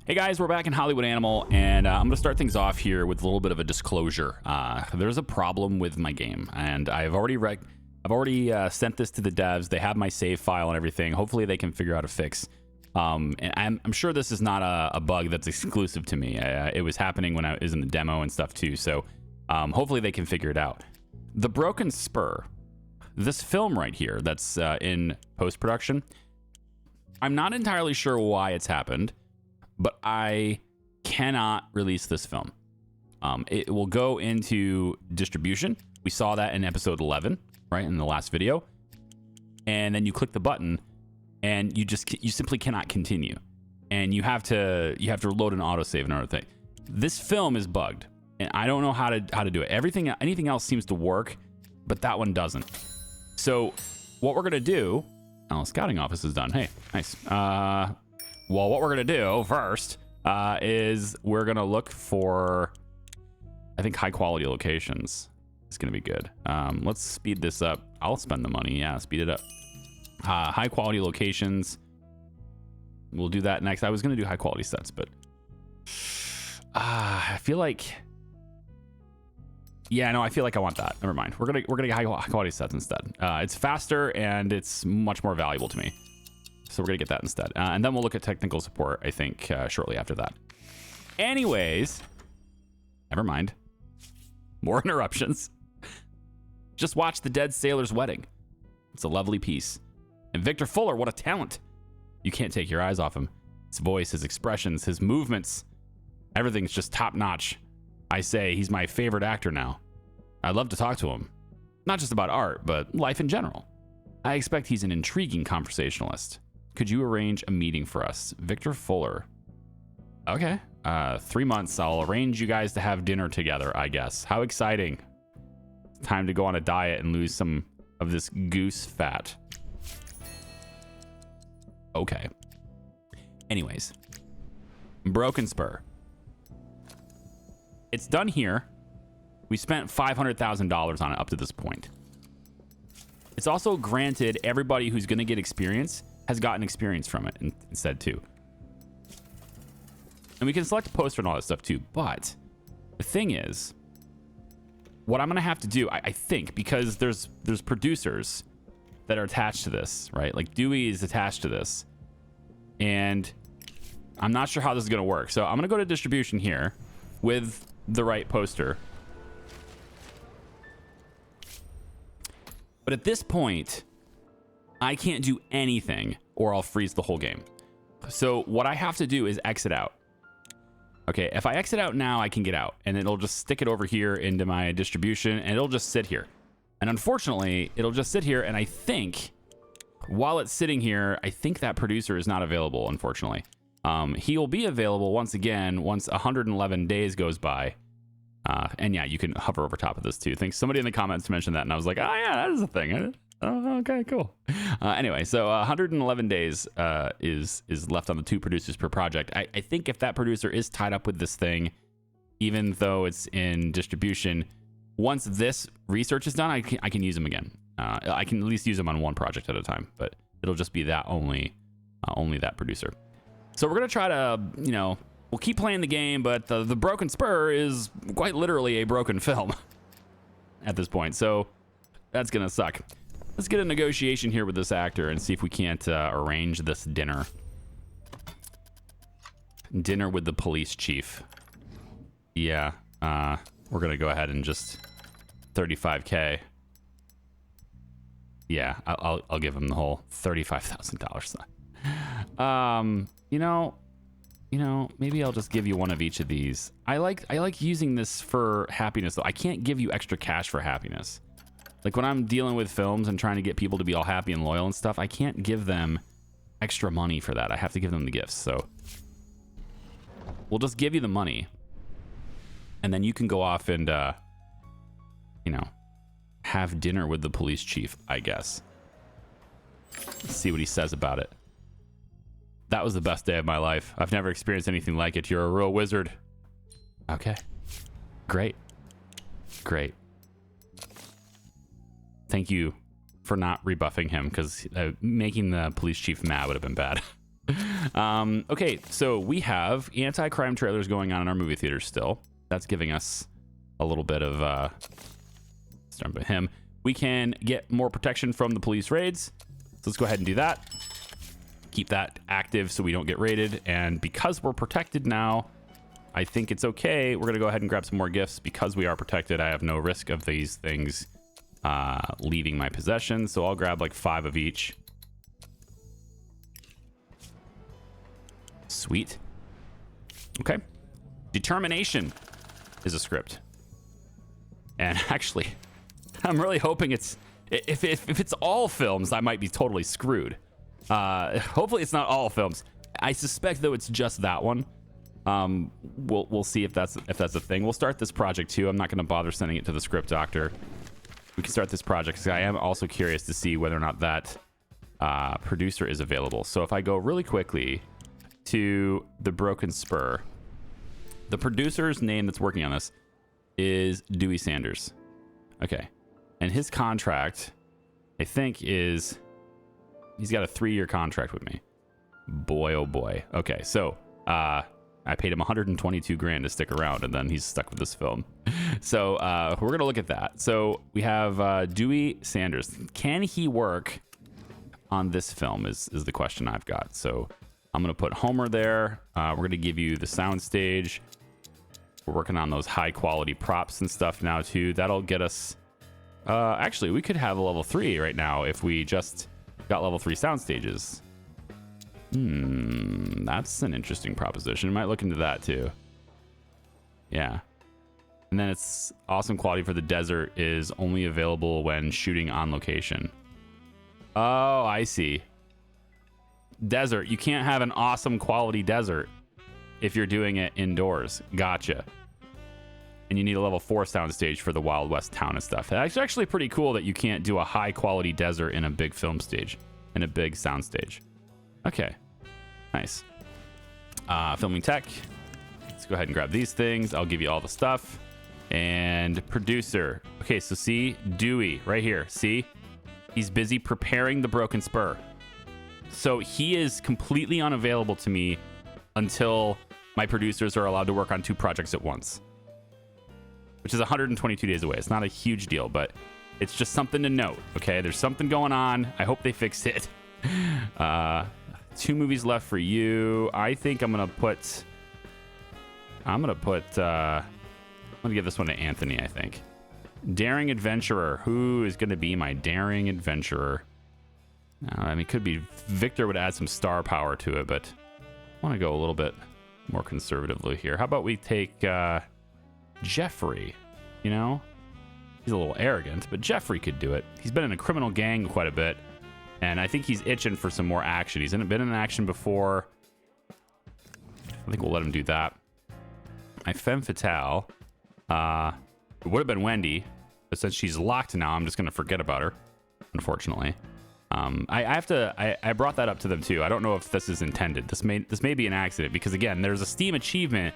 Hey guys, we're back in Hollywood Animal, and I'm going to start things off here with a little bit of a disclosure. There's a problem with my game, and I've already sent this to the devs. They have my save file and everything. Hopefully they can figure out a fix. And I'm sure this is not a bug that's exclusive to me. It was happening when I was in the demo and stuff too, so hopefully they can figure it out. The broken spur, this film right here that's in post-production, I'm not entirely sure why it's happened, but I cannot release this film. It will go into distribution. We saw that in episode 11, right, in the last video. And then you click the button, and you simply cannot continue. And you have to load an autosave and everything. This film is bugged, and I don't know how to do it. Anything else seems to work, but that one doesn't. So what we're gonna do? Oh, scouting office is done. Hey, nice. Well, what we're going to do first is we're going to look for, I think, high-quality locations. It's going to be good. Let's speed this up. I'll spend the money. Yeah, speed it up. High-quality locations. We'll do that next. I was going to do high-quality sets, but I feel like... Yeah, no, I feel like I want that. Never mind. We're gonna get high-quality sets instead. It's faster, and it's much more valuable to me. So we're going to get that instead. And then we'll look at technical support, I think, shortly after that. Anyways, never mind. More interruptions. Just watch The Dead Sailor's Wedding. It's a lovely piece. And Victor Fuller, what a talent. You can't take your eyes off him. His voice, his expressions, his movements. Everything's just top-notch. I say he's my favorite actor now. I'd love to talk to him. Not just about art, but life in general. I expect he's an intriguing conversationalist. Could you arrange a meeting for us? Victor Fuller. Okay. 3 months. I'll arrange you guys to have dinner together, I guess. How exciting. It's time to go on a diet and lose some of this goose fat. Okay. Anyways. Broken Spur. It's done here. We spent $500,000 on it up to this point. It's also granted everybody who's going to get experience has gotten experience from it instead too. And we can select poster and all that stuff too. But the thing is, what I'm going to have to do, I think, because there's producers that are attached to this, right? Like Dewey is attached to this. And I'm not sure how this is going to work. So I'm going to go to distribution here with the right poster. But at this point, I can't do anything or I'll freeze the whole game. So what I have to do is exit out. Okay, if I exit out now, I can get out and it'll just stick it over here into my distribution and it'll just sit here. And unfortunately, it'll just sit here, and I think while it's sitting here, I think that producer is not available, unfortunately. He will be available once again once 111 days goes by. And yeah, you can hover over top of this too. I think somebody in the comments mentioned that, and I was like, oh yeah, that is a thing. Oh, okay, cool. Anyway, so 111 days is left on the 2 producers per project. I think if that producer is tied up with this thing, even though it's in distribution, once this research is done, I can use them again. I can at least use them on one project at a time, but it'll just be that only that producer. So we're gonna try to, we'll keep playing the game, but the Broken Spur is quite literally a broken film at this point. So that's gonna suck. Let's get a negotiation here with this actor and see if we can't arrange this dinner. Dinner with the police chief. Yeah, we're gonna go ahead and just $35K. Yeah, I'll give him the whole $35,000. Maybe I'll just give you one of each of these. I like using this for happiness though. I can't give you extra cash for happiness. Like when I'm dealing with films and trying to get people to be all happy and loyal and stuff, I can't give them extra money for that. I have to give them the gifts. So we'll just give you the money. And then you can go off and, have dinner with the police chief, I guess. Let's see what he says about it. That was the best day of my life. I've never experienced anything like it. You're a real wizard. Okay. Great. Great. Thank you for not rebuffing him, because making the police chief mad would have been bad. Okay, so we have anti-crime trailers going on in our movie theaters still. That's giving us a little bit of starting with him. We can get more protection from the police raids. So let's go ahead and do that. Keep that active so we don't get raided. And because we're protected now, I think it's okay. We're gonna go ahead and grab some more gifts. Because we are protected, I have no risk of these things leaving my possession. So I'll grab like 5 of each. Sweet. Okay. Determination is a script. And actually, I'm really hoping it's... If it's all films, I might be totally screwed. Hopefully it's not all films. I suspect, though, it's just that one. We'll see if that's a thing. We'll start this project, too. I'm not going to bother sending it to the script doctor. We can start this project, because I am also curious to see whether or not that producer is available. So if I go really quickly to the Broken Spur, the producer's name that's working on this is Dewey Sanders. Okay. And his contract, I think, is... He's got a 3-year contract with me. Boy, oh boy. Okay, so I paid him 122 grand to stick around, and then he's stuck with this film. So we're going to look at that. So we have Dewey Sanders. Can he work on this film is the question I've got. So I'm going to put Homer there. We're going to give you the soundstage. We're working on those high-quality props and stuff now, too. That'll get us... actually, we could have a level 3 right now if we just got level 3 sound stages. That's an interesting proposition. We might look into that too. Yeah. And then it's awesome quality for the desert is only available when shooting on location. Oh, I see. Desert. You can't have an awesome quality desert if you're doing it indoors. Gotcha. And you need a level 4 soundstage for the Wild West town and stuff. That's actually pretty cool that you can't do a high quality desert in a big film stage, in a big sound stage. Okay, nice. Filming tech. Let's go ahead and grab these things. I'll give you all the stuff. And producer. Okay, so see, Dewey right here. See, he's busy preparing the Broken Spur. So he is completely unavailable to me until my producers are allowed to work on 2 projects at once, which is 122 days away. It's not a huge deal, but it's just something to note. Okay, there's something going on. I hope they fix it. 2 movies left for you. I think I'm gonna give this one to Anthony. I think Daring Adventurer. Who is gonna be my Daring Adventurer? I mean, it could be Victor. Would add some star power to it, but I want to go a little bit more conservatively here. How about we take Jeffrey? You know, he's a little arrogant, but Jeffrey could do it. He's been in a criminal gang quite a bit, and I think he's itching for some more action. He's been in action before. I think we'll let him do that. My femme fatale, it would have been Wendy, but since she's locked now, I'm just going to forget about her, unfortunately. I brought that up to them too. I don't know if this is intended. This may be an accident, because again, there's a Steam achievement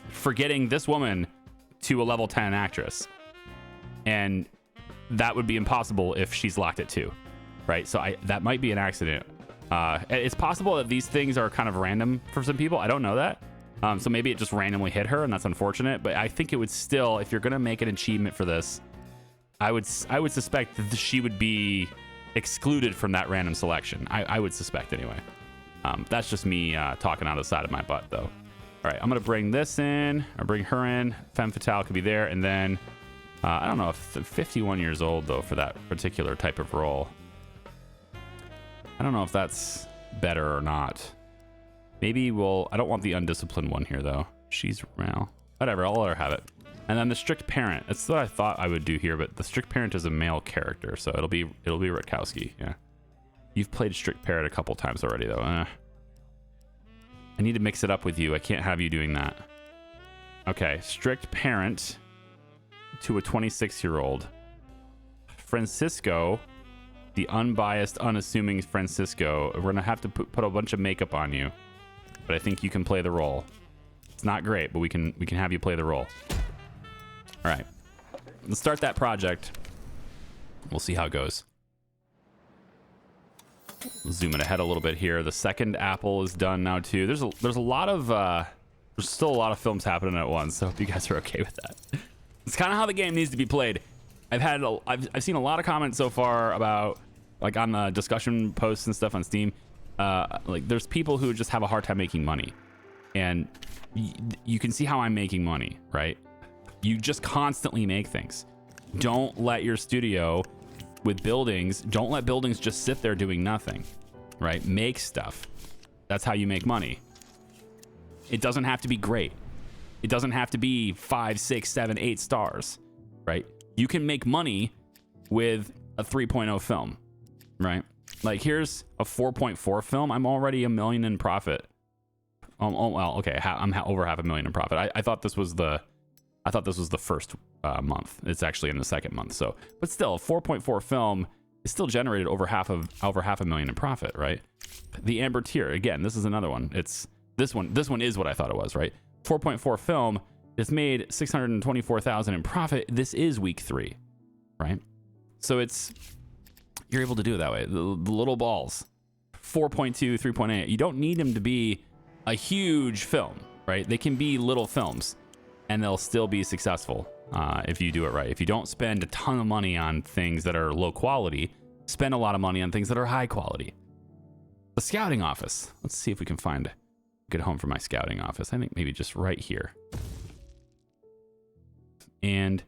for getting this woman to a level 10 actress, and that would be impossible if she's locked at 2, right? So that might be an accident. It's possible that these things are kind of random for some people. I don't know that. So maybe it just randomly hit her, and that's unfortunate. But I think it would still, if you're gonna make an achievement for this, I would suspect that she would be excluded from that random selection. I would suspect anyway. That's just me talking out of the side of my butt, though. All right, I'm gonna bring this in, or bring her in. Femme fatale could be there, and then I don't know if 51 years old though for that particular type of role. I don't know if that's better or not. Maybe I don't want the undisciplined one here though. She's, well, whatever. I'll let her have it. And then the strict parent. That's what I thought I would do here, but the strict parent is a male character, so it'll be Rutkowski. Yeah, you've played strict parent a couple times already, though. I need to mix it up with you. I can't have you doing that. Okay, strict parent to a 26-year-old. Francisco, the unbiased, unassuming Francisco. We're gonna have to put a bunch of makeup on you, but I think you can play the role. It's not great, but we can have you play the role. All right, let's start that project. We'll see how it goes. Zoom it ahead a little bit here. The second apple is done now too. There's a lot of there's still a lot of films happening at once. So I hope you guys are okay with that. It's kind of how the game needs to be played. I've seen a lot of comments so far about, like, on the discussion posts and stuff on Steam. Like, there's people who just have a hard time making money, and you can see how I'm making money, right? You just constantly make things. Don't let your studio with buildings, don't let buildings just sit there doing nothing, right? Make stuff. That's how you make money. It doesn't have to be great. It doesn't have to be 5, 6, 7, 8 stars, right? You can make money with a 3.0 film, right? Like, here's a 4.4 film. I'm already $1 million in profit. Well, okay, I'm over $500,000 in profit. I thought this was the first month. It's actually in the second month. So, but still, a 4.4 film is still generated over $500,000 in profit, right? The Amber Tier, again, this is another one. It's this one is what I thought it was, right? 4.4 film. It's made $624,000 in profit. This is week 3, right? So you're able to do it that way. The little balls, 4.2, 3.8. You don't need them to be a huge film, right? They can be little films, and they'll still be successful if you do it right. If you don't spend a ton of money on things that are low quality, spend a lot of money on things that are high quality. The scouting office. Let's see if we can find a good home for my scouting office. I think maybe just right here. And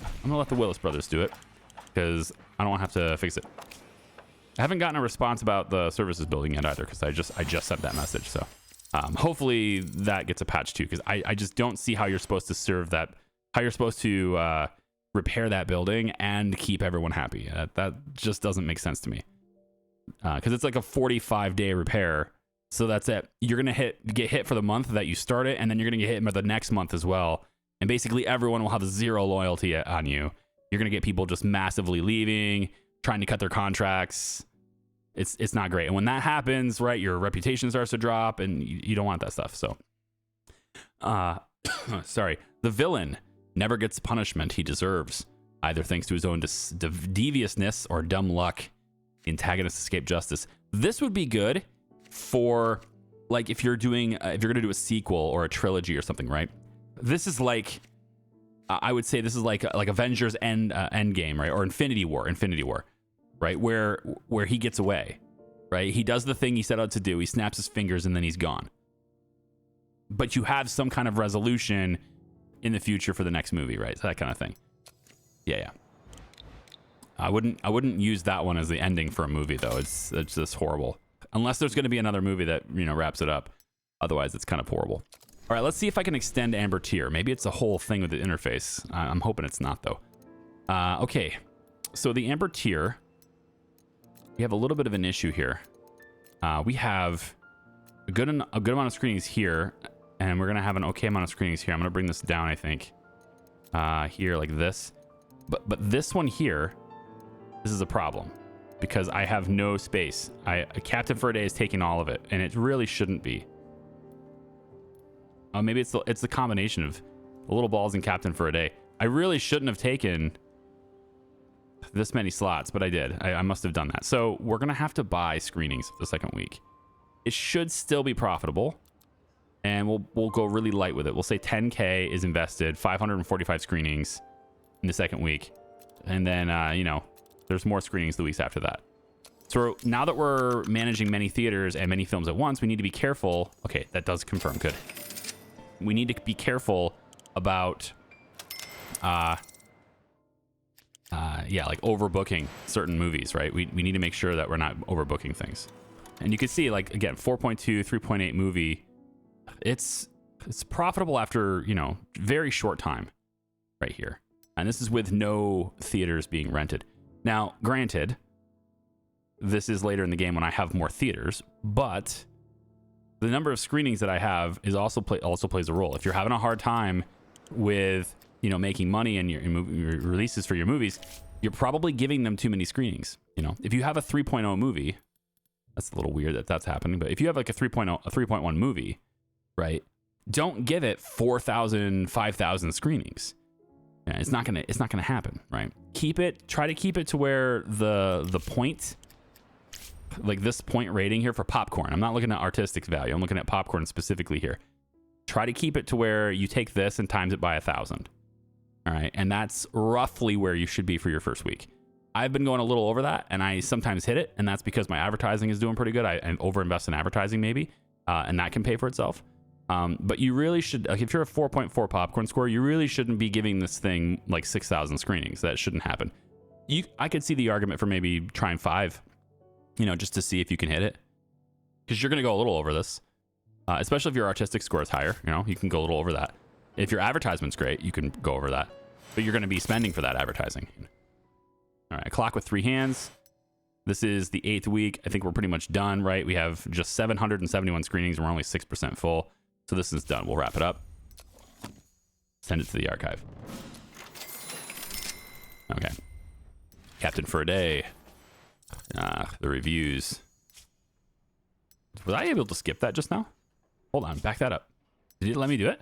I'm gonna let the Willis brothers do it because I don't have to fix it. I haven't gotten a response about the services building yet either, because I just sent that message. So hopefully that gets a patch too, because I just don't see how you're supposed to serve that, how you're supposed to repair that building and keep everyone happy. That just doesn't make sense to me, because it's like a 45-day repair. So that's it. You're gonna get hit for the month that you start it, and then you're gonna get hit for the next month as well. And basically everyone will have zero loyalty on you. You're gonna get people just massively leaving, trying to cut their contracts. It's not great. And when that happens, right, your reputation starts to drop, and you don't want that stuff. So, sorry. The villain never gets the punishment he deserves, either thanks to his own deviousness or dumb luck. The antagonists escape justice. This would be good for, like, if you're gonna do a sequel or a trilogy or something, right? This is like, I would say this is like Avengers Endgame, right? Or Infinity War, right? Where he gets away, right? He does the thing he set out to do. He snaps his fingers and then he's gone. But you have some kind of resolution in the future for the next movie, right? So that kind of thing. Yeah. I wouldn't use that one as the ending for a movie though. It's just horrible. Unless there's going to be another movie that, wraps it up. Otherwise, it's kind of horrible. All right, let's see if I can extend Amber Tier. Maybe it's a whole thing with the interface. I'm hoping it's not, though. Okay, so the Amber Tier, we have a little bit of an issue here. We have a good amount of screenings here, and we're going to have an okay amount of screenings here. I'm going to bring this down, I think, here like this. But this one here, this is a problem because I have no space. Captain for a Day is taking all of it, and it really shouldn't be. Maybe it's the combination of the little balls and Captain for a Day. I really shouldn't have taken this many slots, but I did. I must have done that. So we're going to have to buy screenings the second week. It should still be profitable, and we'll go really light with it. We'll say 10K is invested, 545 screenings in the second week. And then, there's more screenings the weeks after that. So now that we're managing many theaters and many films at once, we need to be careful. Okay, that does confirm. Good. We need to be careful about, like overbooking certain movies, right? We need to make sure that we're not overbooking things. And you can see, like, again, 4.2, 3.8 movie. It's profitable after, very short time right here. And this is with no theaters being rented. Now, granted, this is later in the game when I have more theaters, but the number of screenings that I have is also plays a role. If you're having a hard time with, making money and your releases for your movies, you're probably giving them too many screenings. If you have a 3.0 movie, that's a little weird that's happening, but if you have like a 3.1 movie, right, don't give it 4,000, 5,000 screenings. Yeah, it's not gonna happen, right? Try to keep it to where the point like this point rating here for popcorn. I'm not looking at artistic value. I'm looking at popcorn specifically here. Try to keep it to where you take this and times it by 1,000. All right. And that's roughly where you should be for your first week. I've been going a little over that, and I sometimes hit it. And that's because my advertising is doing pretty good. I overinvest in advertising maybe, and that can pay for itself. But you really should, like, if you're a 4.4 popcorn score, you really shouldn't be giving this thing like 6,000 screenings. That shouldn't happen. I could see the argument for maybe trying 5, just to see if you can hit it, because you're going to go a little over this, especially if your artistic score is higher. You can go a little over that. If your advertisement's great, you can go over that, but you're going to be spending for that advertising. All right, a clock with 3 hands. This is the 8th week. I think we're pretty much done, right? We have just 771 screenings, and we're only 6% full. So this is done. We'll wrap it up. Send it to the archive. Okay. Captain for a day. The reviews. Was I able to skip that just now? Hold on, back that up. Did it let me do it?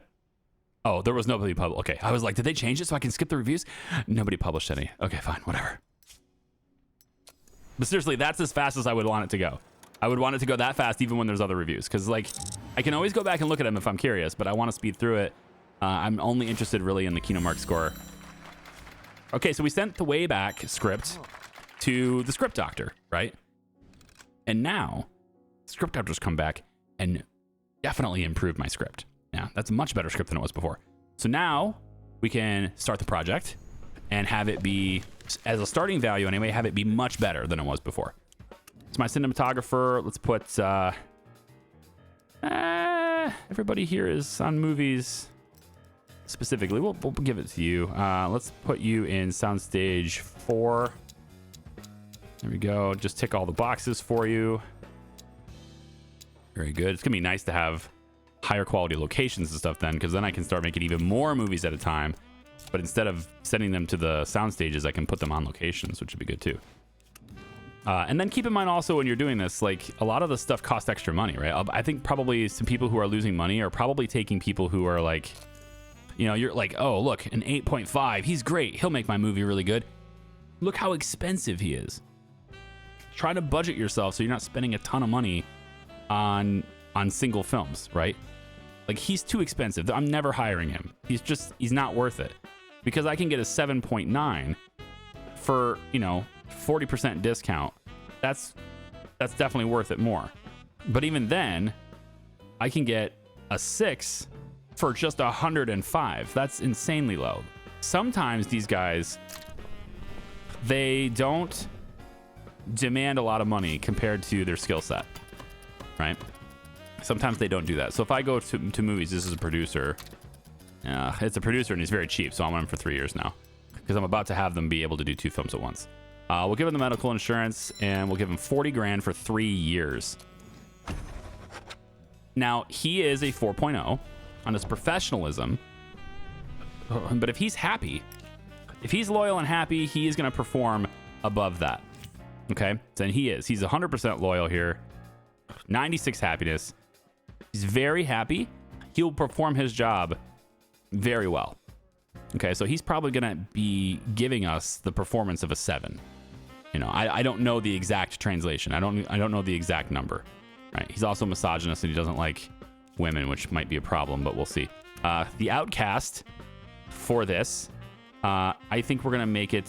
Oh, there was nobody published. Okay, I was like, did they change it so I can skip the reviews? Nobody published any. Okay, fine, whatever. But seriously, that's as fast as I would want it to go. I would want it to go that fast even when there's other reviews, because like I can always go back and look at them if I'm curious, but I want to speed through it. I'm only interested really in the Kino Mark score. Okay, so we sent the Wayback script to the script doctor, right? And now script doctor's come back and definitely improved my script. Yeah, that's a much better script than it was before. So now we can start the project and have it be, as a starting value anyway, have it be much better than it was before. It's my cinematographer. Let's put, everybody here is on movies specifically. We'll give it to you. Let's put you in soundstage 4. There we go. Just tick all the boxes for you. Very good. It's gonna be nice to have higher quality locations and stuff then, because then I can start making even more movies at a time. But instead of sending them to the sound stages, I can put them on locations, which would be good too. And then keep in mind also when you're doing this, like a lot of the stuff costs extra money, right? I think probably some people who are losing money are probably taking people who are like, you're like, oh, look, an 8.5. He's great. He'll make my movie really good. Look how expensive he is. Try to budget yourself so you're not spending a ton of money on single films, right? Like he's too expensive. I'm never hiring him. He's not worth it, because I can get a 7.9 for, 40% discount. That's definitely worth it more. But even then, I can get a 6 for just 105. That's insanely low. Sometimes these guys, they don't demand a lot of money compared to their skill set, right? Sometimes they don't do that. So if I go to movies, this is a producer. It's a producer and he's very cheap, so I'm on him for 3 years now, because I'm about to have them be able to do 2 films at once. We'll give him the medical insurance, and we'll give him 40 grand for 3 years. Now, he is a 4.0 on his professionalism, but if he's happy, if he's loyal and happy, he is going to perform above that. Okay? Then he is. He's 100% loyal here. 96 happiness. He's very happy. He'll perform his job very well. Okay, so he's probably going to be giving us the performance of a 7. I don't know the exact translation. I don't know the exact number. Right? He's also misogynist and he doesn't like women, which might be a problem, but we'll see. The outcast for this, I think we're going to make it...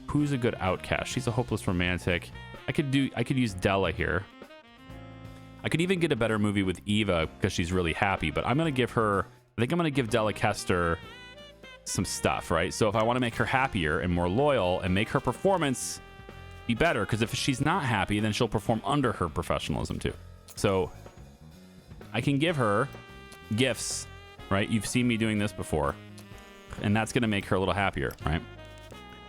who's a good outcast? She's a hopeless romantic. I could use Della here. I could even get a better movie with Eva because she's really happy, but I'm going to give her... I think I'm going to give Della Kester some stuff, right? So if I want to make her happier and more loyal and make her performance be better, because if she's not happy, then she'll perform under her professionalism too. So I can give her gifts, right? You've seen me doing this before, and that's going to make her a little happier, right?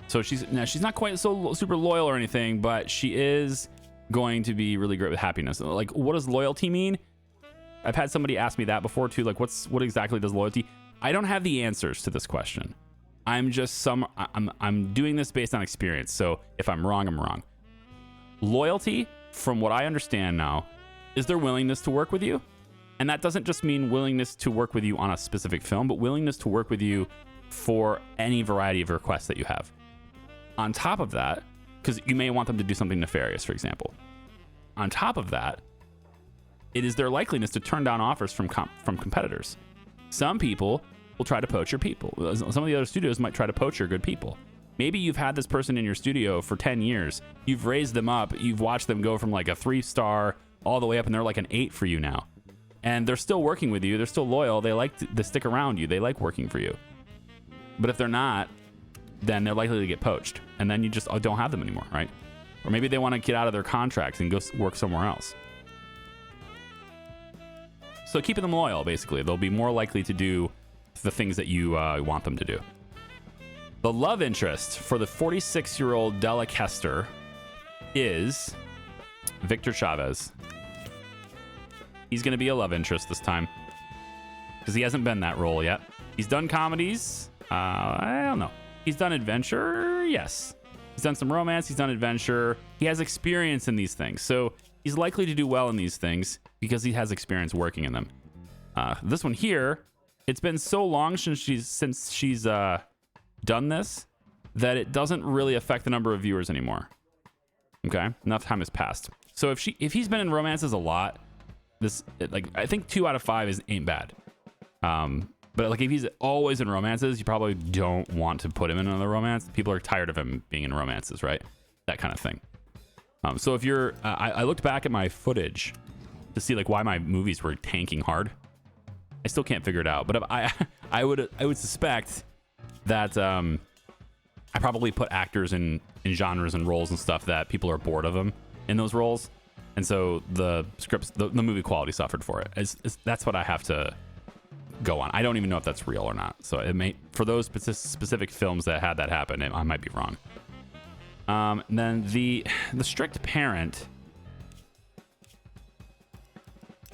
So she's not quite so super loyal or anything, but she is going to be really great with happiness. Like, what does loyalty mean? I've had somebody ask me that before too. Like, what exactly does loyalty? I don't have the answers to this question. I'm doing this based on experience. So if I'm wrong, I'm wrong. Loyalty, from what I understand now, is their willingness to work with you. And that doesn't just mean willingness to work with you on a specific film, but willingness to work with you for any variety of requests that you have. On top of that, because you may want them to do something nefarious, for example. On top of that, it is their likeliness to turn down offers from competitors. Some people will try to poach your people. Some of the other studios might try to poach your good people. Maybe you've had this person in your studio for 10 years. You've raised them up. You've watched them go from like a 3-star all the way up, and they're like an 8 for you now. And they're still working with you. They're still loyal. They like to stick around you. They like working for you. But if they're not, then they're likely to get poached. And then you just don't have them anymore, right? Or maybe they want to get out of their contracts and go work somewhere else. So keeping them loyal, basically. They'll be more likely to do the things that you want them to do. The love interest for the 46-year-old Della Kester is Victor Chavez. He's going to be a love interest this time because he hasn't been that role yet. He's done comedies. I don't know. He's done adventure. Yes. He's done some romance. He's done adventure. He has experience in these things. So he's likely to do well in these things because he has experience working in them. This one here, it's been so long since she's done this that it doesn't really affect the number of viewers anymore. Okay, enough time has passed. So if he's been in romances a lot, I think 2 out of 5 ain't bad. But like if he's always in romances, you probably don't want to put him in another romance. People are tired of him being in romances, right? That kind of thing. So if you're, I looked back at my footage to see like why my movies were tanking hard. I still can't figure it out, but if I would suspect that I probably put actors in genres and roles and stuff that people are bored of them in those roles, and so the scripts, the movie quality suffered for it. That's what I have to go on. I don't even know if that's real or not. So it may, for those specific films that had that happen, I might be wrong. Then the strict parent.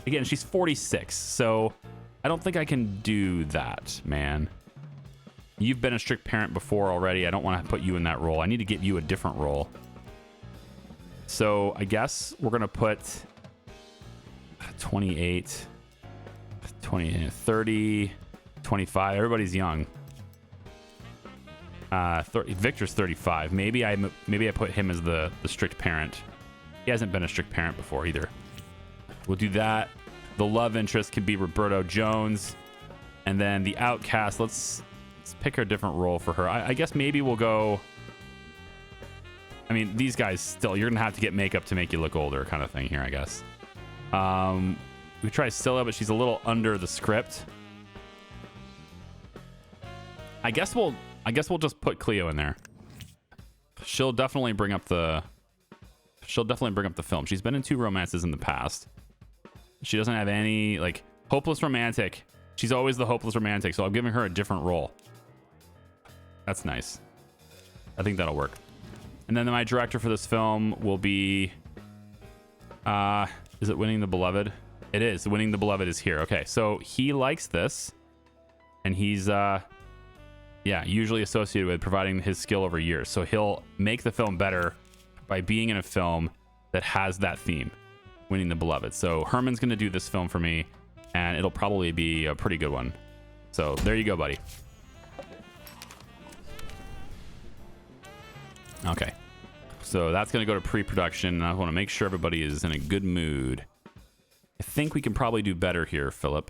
Again, she's 46, so I don't think I can do that, man. You've been a strict parent before already. I don't want to put you in that role. I need to get you a different role. So I guess we're going to put 28, 20, 30, 25. Everybody's young. 30, Victor's 35. Maybe I put him as the strict parent. He hasn't been a strict parent before either. We'll do that. The love interest could be Roberto Jones. And then the outcast, let's pick a different role for her. I guess maybe we'll go... I mean, these guys still, you're going to have to get makeup to make you look older kind of thing here, I guess. We try Scylla, but she's a little under the script. I guess we'll just put Cleo in there. She'll definitely bring up the film. She's been in 2 romances in the past. She doesn't have any, like, hopeless romantic. She's always the hopeless romantic, so I'm giving her a different role. That's nice. I think that'll work. And then my director for this film will be... is it Winning the Beloved? It is. Winning the Beloved is here. Okay, so he likes this. And he's, usually associated with providing his skill over years. So he'll make the film better by being in a film that has that theme. Winning the Beloved. So Herman's going to do this film for me, and it'll probably be a pretty good one. So there you go, buddy. Okay. So that's going to go to pre-production. I want to make sure everybody is in a good mood. I think we can probably do better here, Philip.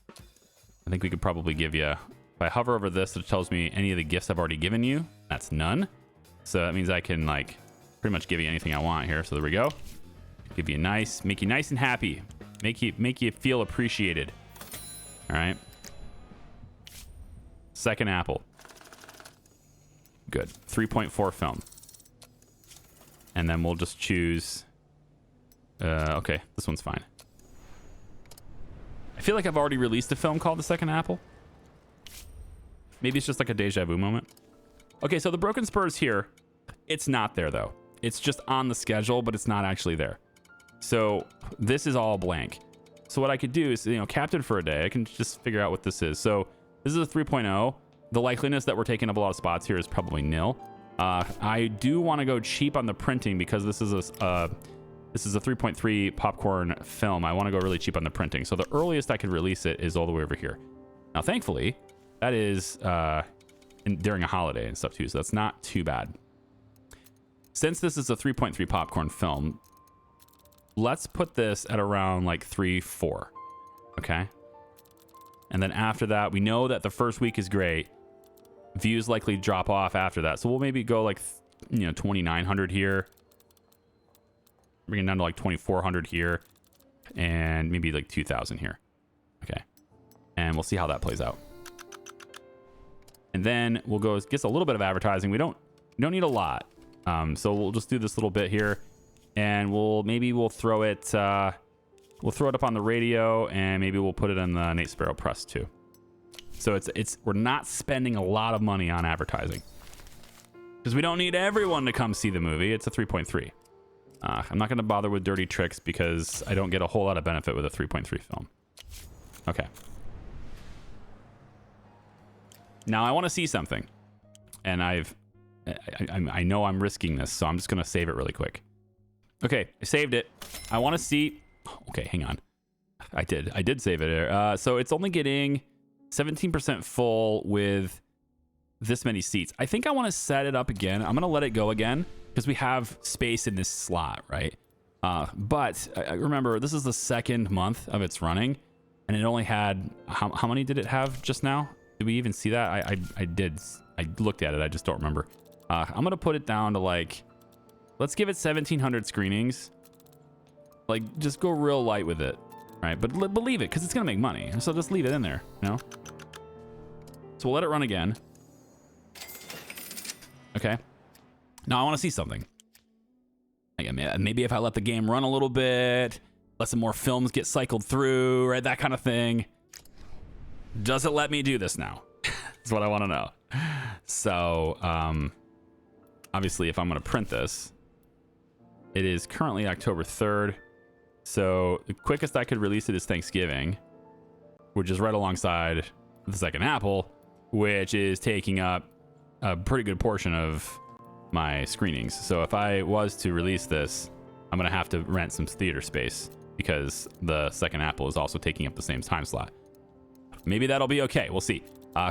I think we could probably give you... If I hover over this, it tells me any of the gifts I've already given you. That's none. So that means I can, like, pretty much give you anything I want here. So there we go. Give you nice, make you nice and happy. Make you feel appreciated. All right. Second apple. Good. 3.4 film. And then we'll just choose... okay, this one's fine. I feel like I've already released a film called The Second Apple. Maybe it's just like a deja vu moment. Okay, so the Broken Spurs here. It's not there, though. It's just on the schedule, but it's not actually there. So this is all blank. So what I could do is, Captain for a day. I can just figure out what this is. So this is a 3.0. The likeliness that we're taking up a lot of spots here is probably nil. I do want to go cheap on the printing because this is a 3.3 popcorn film. I want to go really cheap on the printing. So the earliest I could release it is all the way over here. Now, thankfully, that is during a holiday and stuff too. So that's not too bad. since this is a 3.3 popcorn film, let's put this at around like 3, 4. Okay. And then after that, we know that the first week is great. Views likely drop off after that. So we'll maybe go like, 2,900 here. Bring it down to like 2,400 here. And maybe like 2,000 here. Okay. And we'll see how that plays out. And then we'll go get a little bit of advertising. We don't need a lot. So we'll just do this little bit here. And we'll throw it up on the radio, and maybe we'll put it in the Nate Sparrow Press too. So we're not spending a lot of money on advertising because we don't need everyone to come see the movie. It's a 3.3. I'm not going to bother with dirty tricks because I don't get a whole lot of benefit with a 3.3 film. Okay. Now I want to see something, and I know I'm risking this, so I'm just going to save it really quick. Okay, I saved it. I want to see. Okay, hang on. I did save it. So it's only getting 17% full with this many seats. I think I want to set it up again. I'm going to let it go again because we have space in this slot, right? But I remember this is the second month of its running, and it only had, how many did it have just now? Did we even see that? I did. I looked at it. I just don't remember. I'm going to put it down to like, let's give it 1,700 screenings. Like, just go real light with it, right? But believe it, because it's going to make money. So just leave it in there, So we'll let it run again. Okay. Now I want to see something. Maybe if I let the game run a little bit, let some more films get cycled through, right? That kind of thing. Does it let me do this now? That's what I want to know. So, obviously, if I'm going to print this, it is currently October 3rd. So the quickest I could release it is Thanksgiving, which is right alongside the second Apple, which is taking up a pretty good portion of my screenings. So if I was to release this, I'm going to have to rent some theater space because the second Apple is also taking up the same time slot. Maybe that'll be okay. We'll see.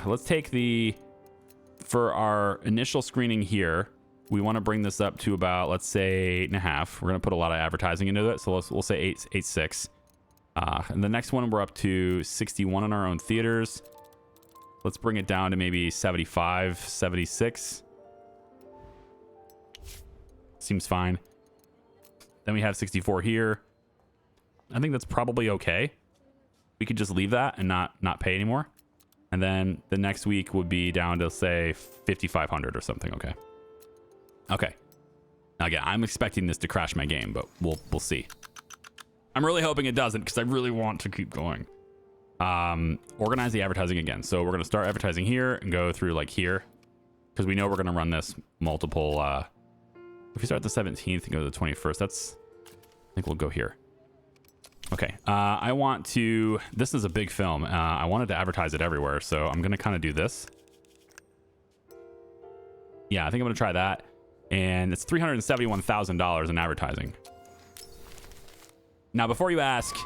Let's take for our initial screening here, we want to bring this up to about, let's say 8.5. We're going to put a lot of advertising into it. So we'll say 8.6. And the next one, we're up to 61 in our own theaters. Let's bring it down to maybe 75, 76. Seems fine. Then we have 64 here. I think that's probably okay. We could just leave that and not pay anymore. And then the next week would be down to say 5,500 or something. Okay. Now again, I'm expecting this to crash my game, but we'll see. I'm really hoping it doesn't because I really want to keep going. Organize the advertising again. So we're going to start advertising here and go through like here because we know we're going to run this multiple. If we start the 17th and go to the 21st, I think we'll go here. Okay. I want to, this is a big film. I wanted to advertise it everywhere. So I'm going to kind of do this. Yeah, I think I'm going to try that. And it's $371,000 in advertising. Now, before you ask,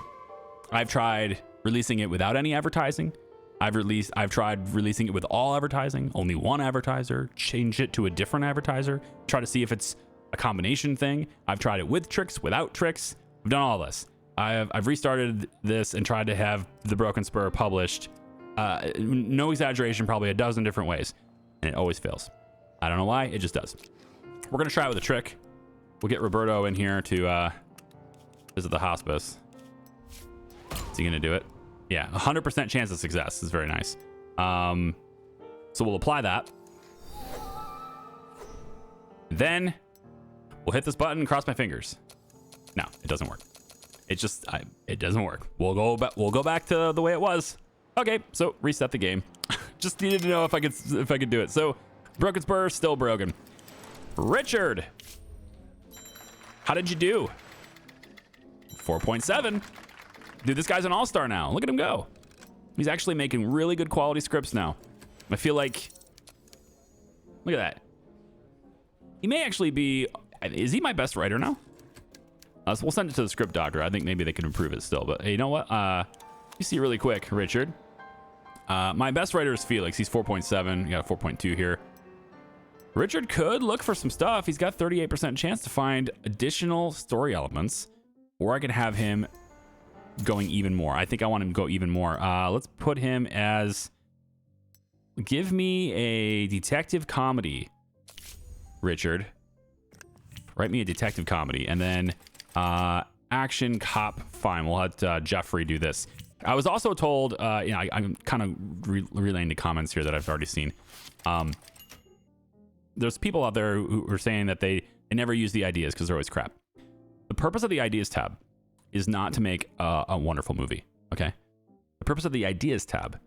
I've tried releasing it without any advertising. I've tried releasing it with all advertising, only one advertiser, change it to a different advertiser, try to see if it's a combination thing. I've tried it with tricks, without tricks. I've done all this. I've restarted this and tried to have the Broken Spur published. No exaggeration, probably a dozen different ways, and it always fails. I don't know why, it just does. We're going to try it with a trick. We'll get Roberto in here to visit the hospice. Is he going to do it? Yeah, 100% chance of success. Is very nice. So we'll apply that. Then we'll hit this button and cross my fingers. No, it doesn't work. It doesn't work. We'll go back to the way it was. Okay, so reset the game. Just needed to know if I could do it. So Broken Spur, still broken. Richard, how did you do? 4.7. Dude, this guy's an all-star now. Look at him go. He's actually making really good quality scripts now. I feel like, look at that. He may actually be, is he my best writer now? So we'll send it to the script doctor. I think maybe they can improve it still. But hey, you know what? You see really quick, Richard. My best writer is Felix. He's 4.7. You got a 4.2 here. Richard could look for some stuff. He's got 38% chance to find additional story elements, or I could have him going even more. I think I want him to go even more. Let's put him as, give me a detective comedy, Richard. Write me a detective comedy, and then action cop. Fine, we'll let Jeffrey do this. I was also told, I'm kind of relaying the comments here that I've already seen. There's people out there who are saying that they never use the ideas because they're always crap. The purpose of the ideas tab is not to make a wonderful movie, okay? The purpose of the ideas tab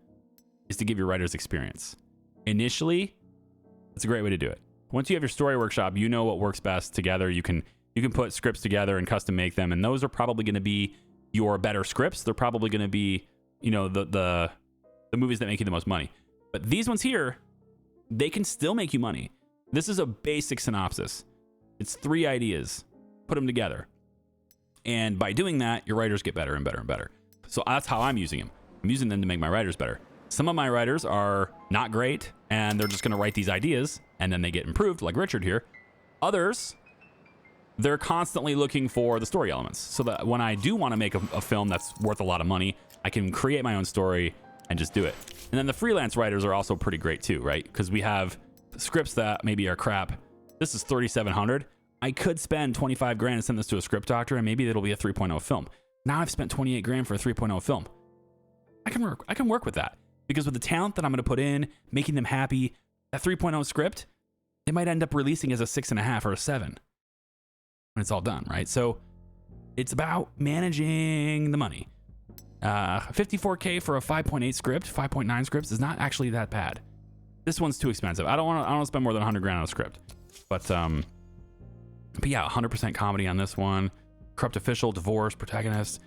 is to give your writers experience. Initially, it's a great way to do it. Once you have your story workshop, you know what works best together. You can put scripts together and custom make them, and those are probably going to be your better scripts. They're probably going to be, the movies that make you the most money. But these ones here, they can still make you money. This is a basic synopsis. It's 3 ideas. Put them together. And by doing that, your writers get better and better and better. So that's how I'm using them. I'm using them to make my writers better. Some of my writers are not great, and they're just going to write these ideas, and then they get improved, like Richard here. Others, they're constantly looking for the story elements, so that when I do want to make a film that's worth a lot of money, I can create my own story and just do it. And then the freelance writers are also pretty great too, right? Because we have scripts that maybe are crap. This is 3,700. I could spend 25 grand and send this to a script doctor, and maybe it'll be a 3.0 film. Now I've spent 28 grand for a 3.0 film. I can work with that, because with the talent that I'm going to put in, making them happy, that 3.0 script, it might end up releasing as a 6.5 or a 7 when it's all done, right? So it's about managing the money. 54K for a 5.8 script, 5.9 scripts is not actually that bad. This one's too expensive. I don't want to spend more than 100 grand on a script. But yeah, 100% comedy on this one. Corrupt official, divorce, protagonist.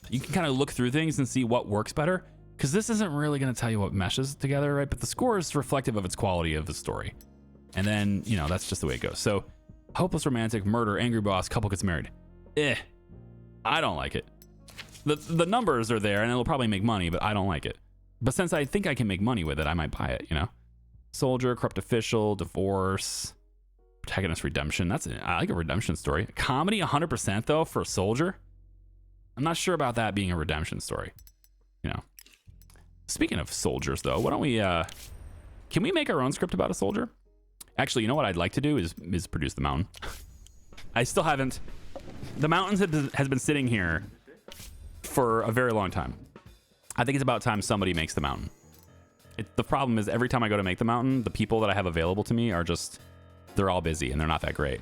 You can kind of look through things and see what works better, because this isn't really going to tell you what meshes together, right? But the score is reflective of its quality of the story. And then, that's just the way it goes. So, hopeless romantic, murder, angry boss, couple gets married. I don't like it. The numbers are there, and it'll probably make money, but I don't like it. But since I think I can make money with it, I might buy it, Soldier, corrupt official, divorce, protagonist redemption. I like a redemption story. Comedy 100% though for a soldier. I'm not sure about that being a redemption story. Speaking of soldiers though, why don't we can we make our own script about a soldier? Actually, you know what I'd like to do is produce The Mountain. I still haven't. The Mountains has been sitting here for a very long time. I think it's about time somebody makes The Mountain. The problem is every time I go to make The Mountain, the people that I have available to me are they're all busy and they're not that great.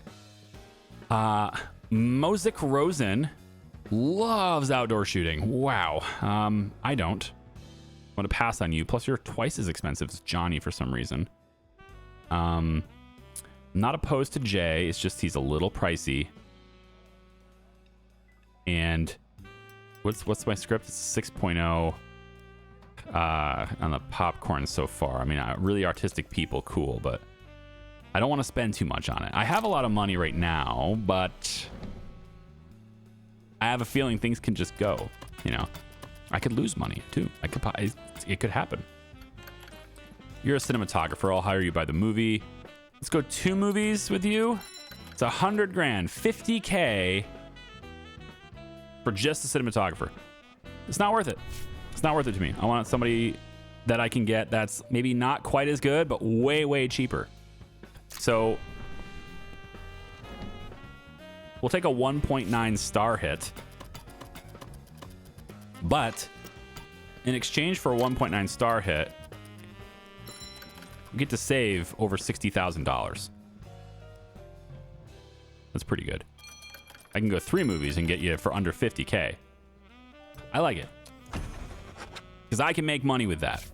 Mosick Rosen loves outdoor shooting. Wow. I don't. I'm going to pass on you. Plus, you're twice as expensive as Johnny for some reason. Not opposed to Jay. It's just he's a little pricey. And what's my script? It's 6.0 on the popcorn so far. I mean, really artistic people, cool, but I don't want to spend too much on it. I have a lot of money right now, but I have a feeling things can just go, I could lose money too. It could happen. You're a cinematographer. I'll hire you by the movie. Let's go 2 movies with you. It's 100 grand, 50K for just a cinematographer. It's not worth it. It's not worth it to me. I want somebody that I can get that's maybe not quite as good, but way, way cheaper. So we'll take a 1.9 star hit, but in exchange for a 1.9 star hit, we get to save over $60,000. That's pretty good. I can go 3 movies and get you for under 50K. I like it, because I can make money with that.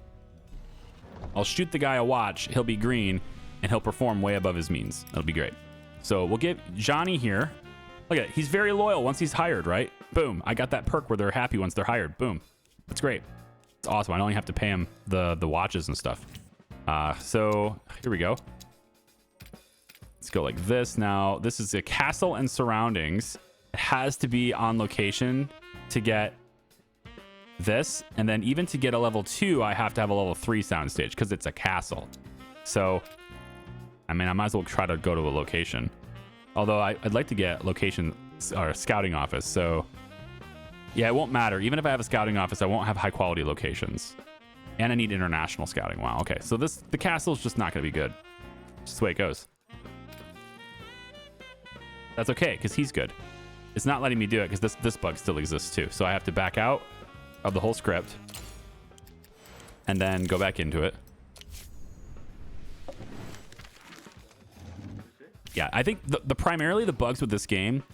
I'll shoot the guy a watch, he'll be green, and he'll perform way above his means. That'll be great. So we'll get Johnny here. Look at it. He's very loyal once he's hired, right? Boom. I got that perk where they're happy once they're hired. Boom. That's great. It's awesome. I only have to pay him the watches and stuff. So here we go. Let's go like this. Now, this is a castle and surroundings. It has to be on location to get this. And then even to get a level 2, I have to have a level 3 soundstage because it's a castle. So I mean, I might as well try to go to a location. Although I'd like to get location or scouting office. So yeah, it won't matter. Even if I have a scouting office, I won't have high quality locations. And I need international scouting. Wow. Okay. So the castle is just not going to be good. Just the way it goes. That's okay, because he's good. It's not letting me do it because this bug still exists too. So I have to back out of the whole script and then go back into it. Yeah, I think the primarily the bugs with this game,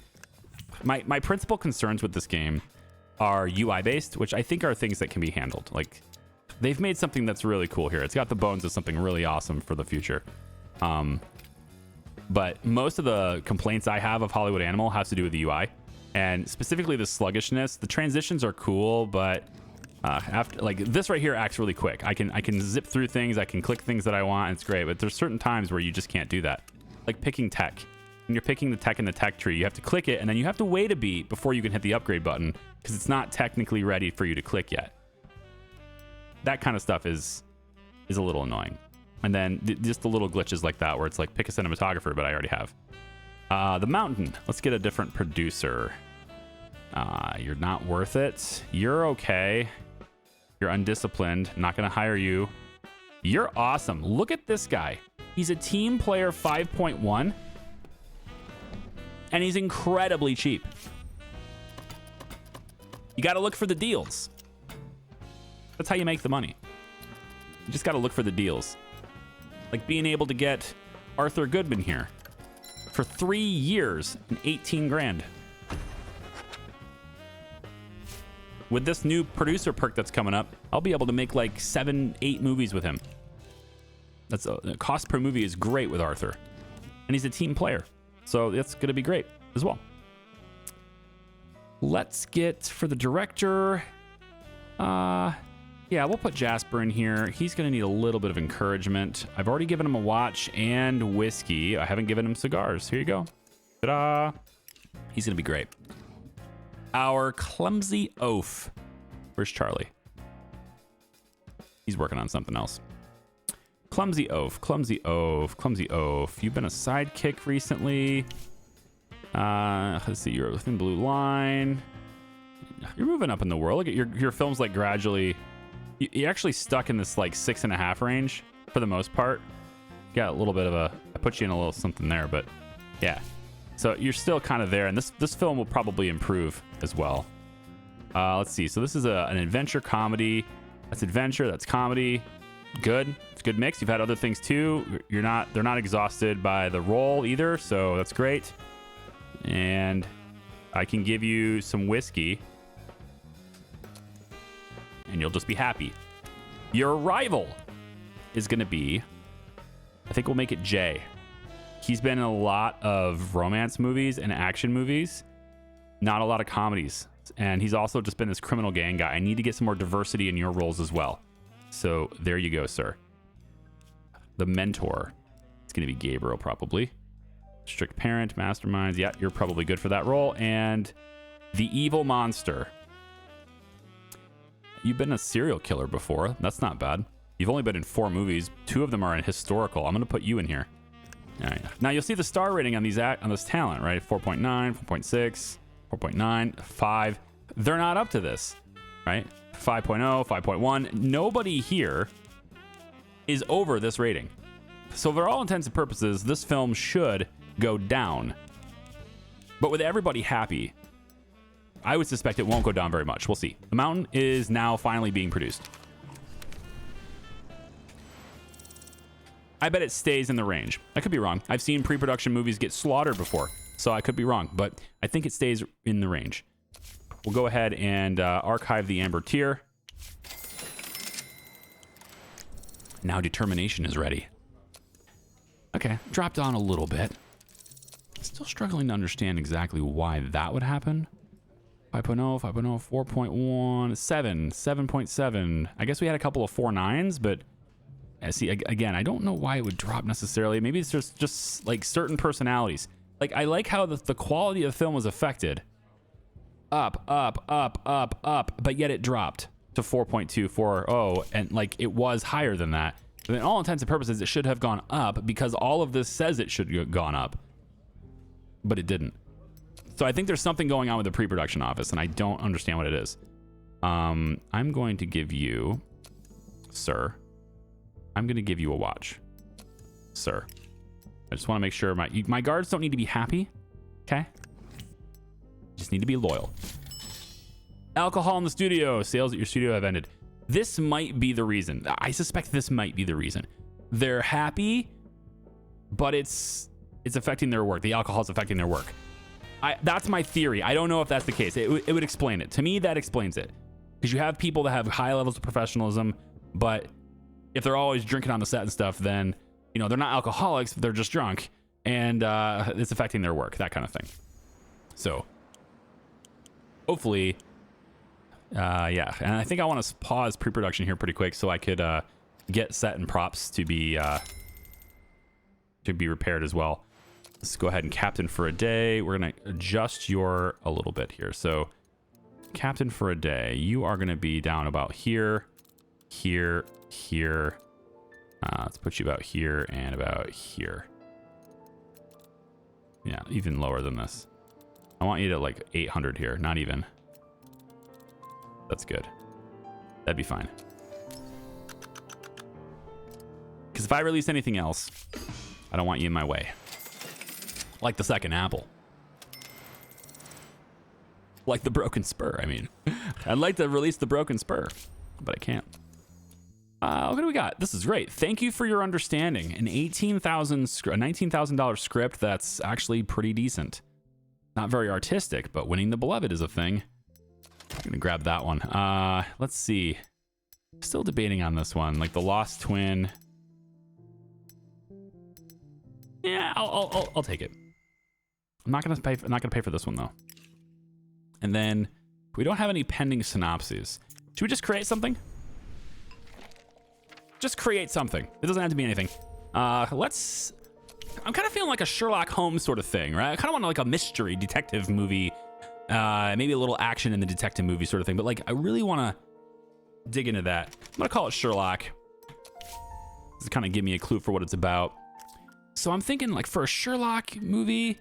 my principal concerns with this game are UI based, which I think are things that can be handled. Like, they've made something that's really cool here. It's got the bones of something really awesome for the future. But most of the complaints I have of Hollywood Animal has to do with the UI, and specifically the sluggishness. The transitions are cool, but after, like, this right here acts really quick. I can zip through things, I can click things that I want, and it's great. But there's certain times where you just can't do that. Like picking tech. When you're picking the tech in the tech tree, you have to click it, and then you have to wait a beat before you can hit the upgrade button because it's not technically ready for you to click yet. That kind of stuff is a little annoying. And then just the little glitches like that where it's like, pick a cinematographer, but I already have. The mountain. Let's get a different producer. You're not worth it. You're okay. You're undisciplined. Not going to hire you. You're awesome. Look at this guy. He's a team player 5.1. And he's incredibly cheap. You got to look for the deals. That's how you make the money. You just got to look for the deals. Like being able to get Arthur Goodman here for 3 years and 18 grand. With this new producer perk that's coming up, I'll be able to make like 7-8 movies with him. That's the cost per movie is great with Arthur. And he's a team player. So that's going to be great as well. Let's get for the director. Yeah, we'll put Jasper in here. He's going to need a little bit of encouragement. I've already given him a watch and whiskey. I haven't given him cigars. Here you go. Ta-da. He's going to be great. Our clumsy oaf. Where's Charlie? He's working on something else. Clumsy oaf, clumsy oaf, clumsy oaf. You've been a sidekick recently. Let's see, you're within blue line. You're moving up in the world. Look at your film's like gradually... You're actually stuck in this like 6.5 range for the most part. You got a little bit of a... I put you in a little something there, but yeah. So you're still kind of there, and this film will probably improve as well. Let's see. So this is an adventure comedy. That's adventure. That's comedy. Good. It's a good mix. You've had other things too. They're not exhausted by the role either, so that's great. And I can give you some whiskey, and you'll just be happy. Your rival is going to be, I think we'll make it Jay. He's been in a lot of romance movies and action movies, not a lot of comedies. And he's also just been this criminal gang guy. I need to get some more diversity in your roles as well. So there you go, sir. The mentor. It's going to be Gabriel, probably. Strict parent, masterminds. Yeah, you're probably good for that role. And the evil monster. You've been a serial killer before. That's not bad. You've only been in 4 movies. 2 of them are in historical. I'm going to put you in here. All right. Now you'll see the star rating on this talent, right? 4.9, 4.6, 4.9, 5. They're not up to this, right? 5.0, 5.1. Nobody here is over this rating. So for all intents and purposes, this film should go down. But with everybody happy, I would suspect it won't go down very much. We'll see. The Mountain is now finally being produced. I bet it stays in the range. I could be wrong. I've seen pre-production movies get slaughtered before, so I could be wrong, but I think it stays in the range. We'll go ahead and archive the Amber Tier. Now Determination is ready. Okay, dropped on a little bit. Still struggling to understand exactly why that would happen. 5.0, 5.0, 4.1, 7, 7.7. I guess we had a couple of 4.9s, but see, again, I don't know why it would drop necessarily. Maybe it's just like certain personalities. Like, I like how the quality of the film was affected. Up, but yet it dropped to 4.240, and like it was higher than that. And in all intents and purposes, it should have gone up because all of this says it should have gone up, but it didn't. So I think there's something going on with the pre-production office, and I don't understand what it is. I'm going to give you, sir, I'm going to give you a watch, sir. I just want to make sure my guards don't need to be happy, okay? Just need to be loyal. Alcohol in the studio. Sales at your studio have ended. This might be the reason. I suspect this might be the reason. They're happy, but it's affecting their work. The alcohol is affecting their work. That's my theory. I don't know if that's the case. It would explain it. To me, that explains it. Because you have people that have high levels of professionalism, but if they're always drinking on the set and stuff, then, you know, they're not alcoholics, they're just drunk, and it's affecting their work, that kind of thing. So, hopefully, yeah. And I think I want to pause pre-production here pretty quick so I could get set and props to be repaired as well. Let's go ahead and captain for a day. We're going to adjust a little bit here. So, captain for a day, you are going to be down about here, here, here. Let's put you about here and about here. Yeah, even lower than this. I want you to like 800 here, not even. That's good. That'd be fine. Because if I release anything else, I don't want you in my way. Like the second apple. Like the broken spur, I mean. I'd like to release the broken spur, but I can't. What do we got? This is great. Thank you for your understanding. An $19,000 script that's actually pretty decent. Not very artistic, but winning the beloved is a thing. I'm gonna grab that one. Let's see. Still debating on this one. Like the Lost Twin. Yeah, I'll take it. I'm not gonna pay for this one though. And then we don't have any pending synopses. Should we just create something? Just create something. It doesn't have to be anything. I'm kind of feeling like a Sherlock Holmes sort of thing, right? I kind of want like a mystery detective movie, maybe a little action in the detective movie sort of thing. But like, I really want to dig into that. I'm gonna call it Sherlock. This kind of give me a clue for what it's about. So I'm thinking like for a Sherlock movie,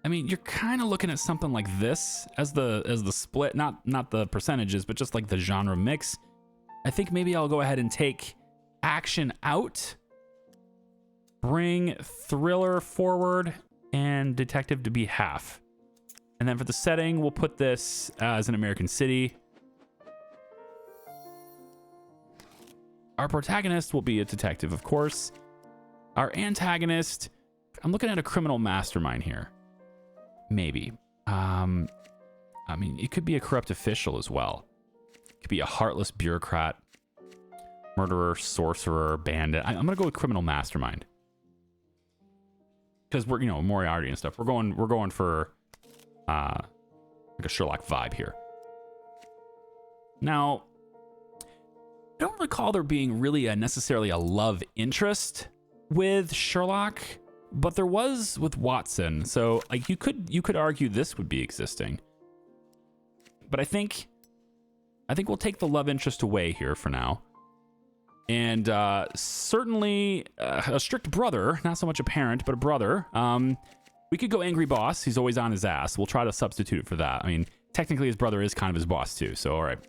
I mean, you're kind of looking at something like this as the split, not the percentages, but just like the genre mix. I think maybe I'll go ahead and take action out, bring thriller forward, and detective to be half. And then for the setting, we'll put this as an American city. Our protagonist will be a detective, of course. Our antagonist, I'm looking at a criminal mastermind here. Maybe. I mean, it could be a corrupt official as well. It could be a heartless bureaucrat, murderer, sorcerer, bandit. I'm gonna go with criminal mastermind because we're, you know, Moriarty and stuff. We're going for like a Sherlock vibe here. Now, I don't recall there being really necessarily a love interest with Sherlock, but there was with Watson. So like you could argue this would be existing. But I think we'll take the love interest away here for now. And certainly a strict brother, not so much a parent, but a brother. We could go angry boss. He's always on his ass. We'll try to substitute for that. I mean, technically his brother is kind of his boss too. So all right.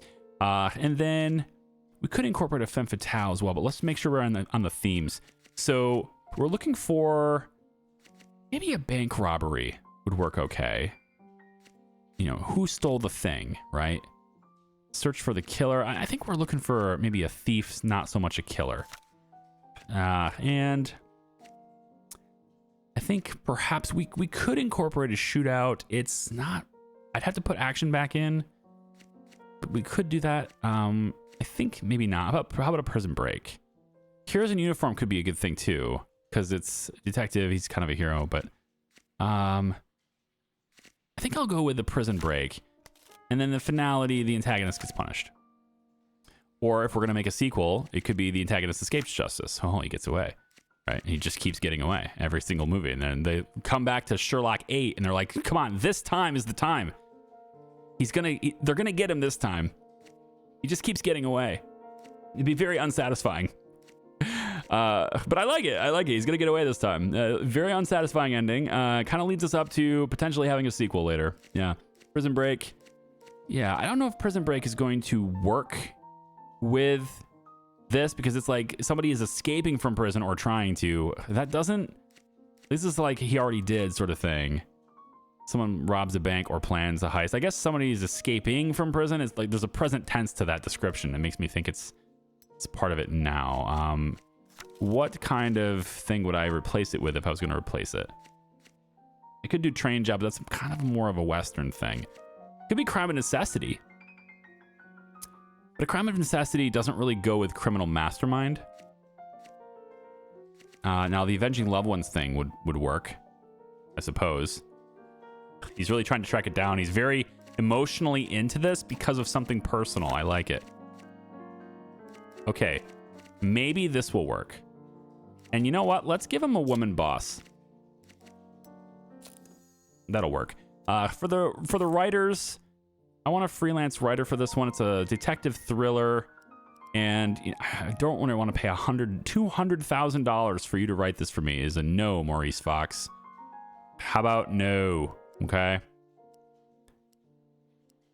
And then we could incorporate a femme fatale as well, but let's make sure we're on the themes. So we're looking for maybe a bank robbery would work okay. You know, who stole the thing, right? Search for the killer. I think we're looking for maybe a thief, not so much a killer. And I think perhaps we could incorporate a shootout. It's not, I'd have to put action back in, but we could do that. I think maybe not. How about a prison break? Heroes in uniform could be a good thing too, because it's detective. He's kind of a hero, but I think I'll go with the prison break. And then the finality, the antagonist gets punished. Or if we're going to make a sequel, it could be the antagonist escapes justice. Oh, he gets away, right? And he just keeps getting away every single movie. And then they come back to Sherlock 8 and they're like, come on, this time is the time. They're going to get him this time. He just keeps getting away. It'd be very unsatisfying. But I like it. I like it. He's gonna get away this time. Very unsatisfying ending. Kind of leads us up to potentially having a sequel later. Yeah. Prison Break. Yeah, I don't know if Prison Break is going to work with this because it's like somebody is escaping from prison or trying to. That doesn't. This is like he already did sort of thing. Someone robs a bank or plans a heist. I guess somebody is escaping from prison. It's like there's a present tense to that description. It makes me think it's part of it now. What kind of thing would I replace it with if I was going to replace it? I could do train job, but that's kind of more of a Western thing. Could be crime of necessity. But a crime of necessity doesn't really go with criminal mastermind. Now, the avenging loved ones thing would work, I suppose. He's really trying to track it down. He's very emotionally into this because of something personal. I like it. Okay, maybe this will work. And you know what? Let's give him a woman boss. That'll work. For the writers, I want a freelance writer for this one. It's a detective thriller, and you know, I don't want to pay $200,000 for you to write this for me. Is a no, Maurice Fox. How about no? Okay.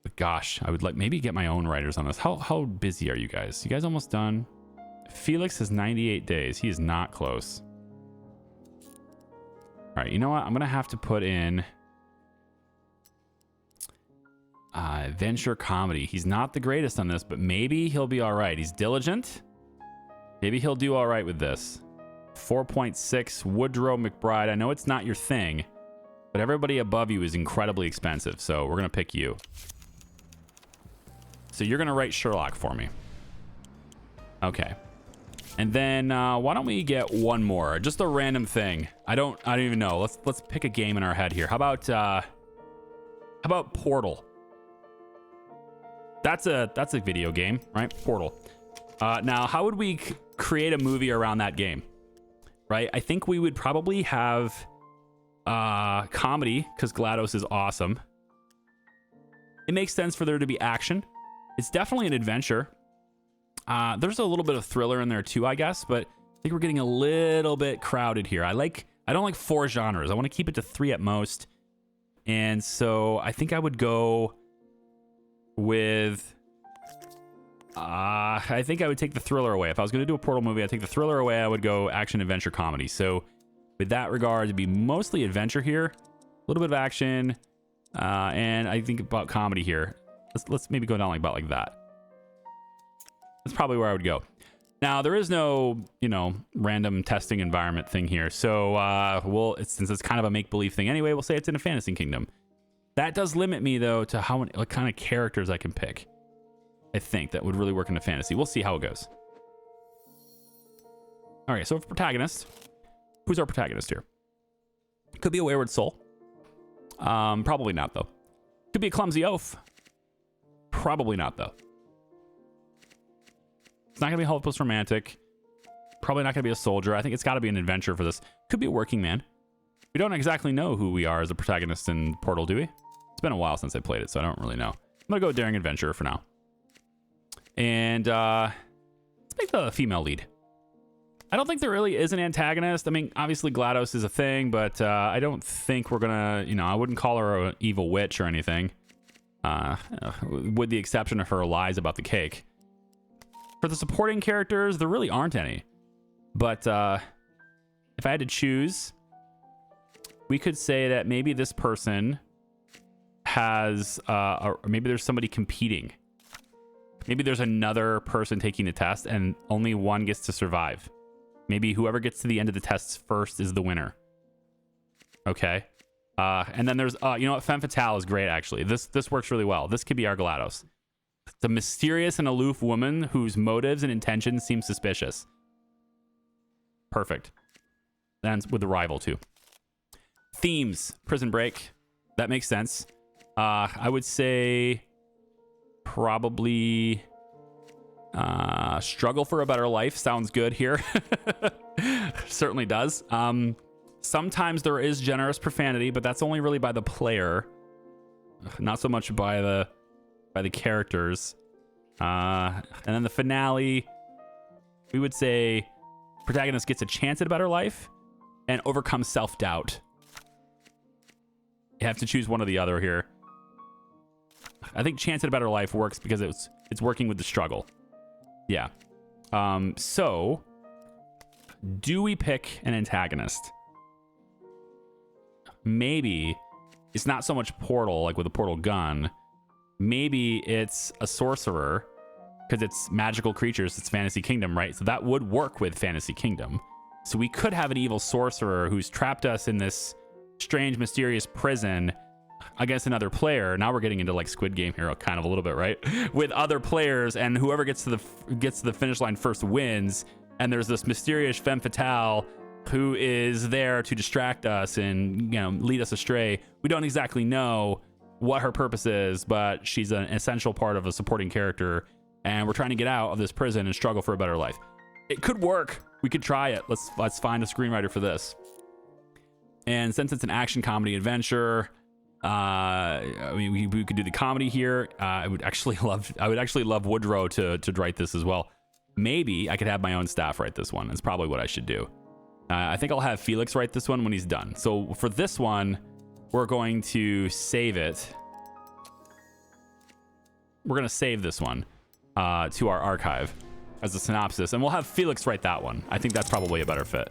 But gosh, I would like maybe get my own writers on this. How busy are you guys? You guys almost done? Felix has 98 days. He is not close. All right, you know what? I'm gonna have to put in adventure comedy. He's not the greatest on this, but maybe he'll be all right. He's diligent. Maybe he'll do all right with this. 4.6 Woodrow McBride. I know it's not your thing, but everybody above you is incredibly expensive, so we're gonna pick you. So you're gonna write Sherlock for me. Okay. And then why don't we get one more? Just a random thing. I don't even know. Let's pick a game in our head here. How about Portal? That's a video game, right? Portal. Now, how would we create a movie around that game? Right? I think we would probably have comedy because GLaDOS is awesome. It makes sense for there to be action. It's definitely an adventure. There's a little bit of thriller in there too, I guess, but I think we're getting a little bit crowded here. I don't like 4 genres. I want to keep it to 3 at most. And so I think I would go with I think I would take the thriller away. If I was going to do a Portal movie, I'd take the thriller away. I would go action, adventure, comedy. So with that regard, it'd be mostly adventure here, a little bit of action, and I think about comedy here. Let's maybe go down about like that. That's probably where I would go. Now, there is no, random testing environment thing here. So since it's kind of a make-believe thing anyway, we'll say it's in a fantasy kingdom. That does limit me, though, to what kind of characters I can pick. I think that would really work into fantasy. We'll see how it goes. All right, so for protagonist, who's our protagonist here? Could be a wayward soul. Probably not, though. Could be a clumsy oaf. Probably not, though. It's not going to be a hopeless romantic. Probably not going to be a soldier. I think it's got to be an adventure for this. Could be a working man. We don't exactly know who we are as a protagonist in Portal, do we? It's been a while since I played it, so I don't really know. I'm going to go daring adventurer for now. And let's make the female lead. I don't think there really is an antagonist. I mean, obviously GLaDOS is a thing, but I don't think we're going to, I wouldn't call her an evil witch or anything. With the exception of her lies about the cake. For the supporting characters, there really aren't any. But if I had to choose, we could say that maybe this person has, or maybe there's somebody competing. Maybe there's another person taking the test and only one gets to survive. Maybe whoever gets to the end of the tests first is the winner. Okay. And then there's, you know what? Femme Fatale is great, actually. This works really well. This could be our GLaDOS. It's a mysterious and aloof woman whose motives and intentions seem suspicious. Perfect. And with the rival, too. Themes. Prison Break. That makes sense. I would say probably struggle for a better life. Sounds good here. Certainly does. Sometimes there is generous profanity, but that's only really by the player. Not so much by the characters. And then the finale, we would say protagonist gets a chance at a better life and overcomes self-doubt. You have to choose one or the other here. I think chance at a better life works because it's working with the struggle. Yeah. So do we pick an antagonist? Maybe it's not so much portal, like with a portal gun. Maybe it's a sorcerer because it's magical creatures. It's Fantasy Kingdom, right? So that would work with Fantasy Kingdom. So we could have an evil sorcerer who's trapped us in this strange, mysterious prison against another player. Now we're getting into like Squid Game here, kind of a little bit, right? With other players, and whoever gets to the finish line first wins. And there's this mysterious femme fatale who is there to distract us and, you know, lead us astray. We don't exactly know what her purpose is, but she's an essential part of a supporting character, and we're trying to get out of this prison and struggle for a better life. It could work. We could try it. Let's find a screenwriter for this. And since it's an action comedy adventure, I mean, we could do the comedy here. I would actually love Woodrow to write this as well. Maybe I could have my own staff write this one. That's probably what I should do. I think I'll have Felix write this one when he's done. So for this one, we're going to save it. We're going to save this one to our archive as a synopsis, and we'll have Felix write that one. I think that's probably a better fit.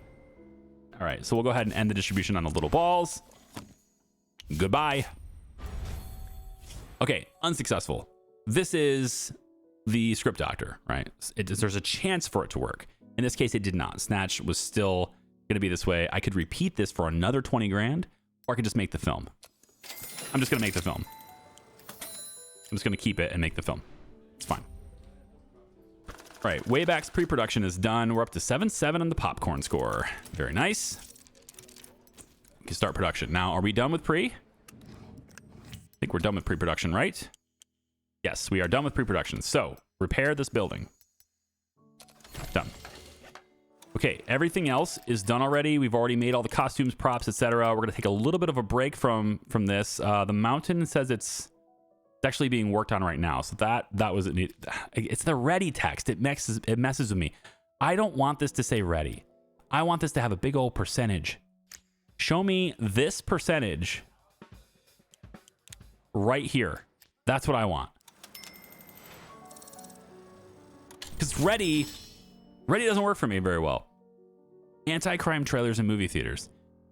All right, so we'll go ahead and end the distribution on the little balls. Goodbye. Okay, unsuccessful. This is the script doctor, right? There's a chance for it to work. In this case, it did not. Snatch was still going to be this way. I could repeat this for another 20 grand, or I could just make the film. I'm just going to make the film. I'm just going to keep it and make the film. It's fine. All right, Wayback's pre-production is done. We're up to 7-7 on the popcorn score. Very nice. We can start production. Now, are we done with pre? I think we're done with pre-production, right? Yes, we are done with pre-production. So, repair this building. Done. Okay, everything else is done already. We've already made all the costumes, props, etc. We're going to take a little bit of a break from this. The mountain says it's actually being worked on right now. So that was it. It's the ready text. It messes with me. I don't want this to say ready. I want this to have a big old percentage. Show me this percentage right here. That's what I want. Because ready doesn't work for me very well. Anti-crime trailers in movie theaters.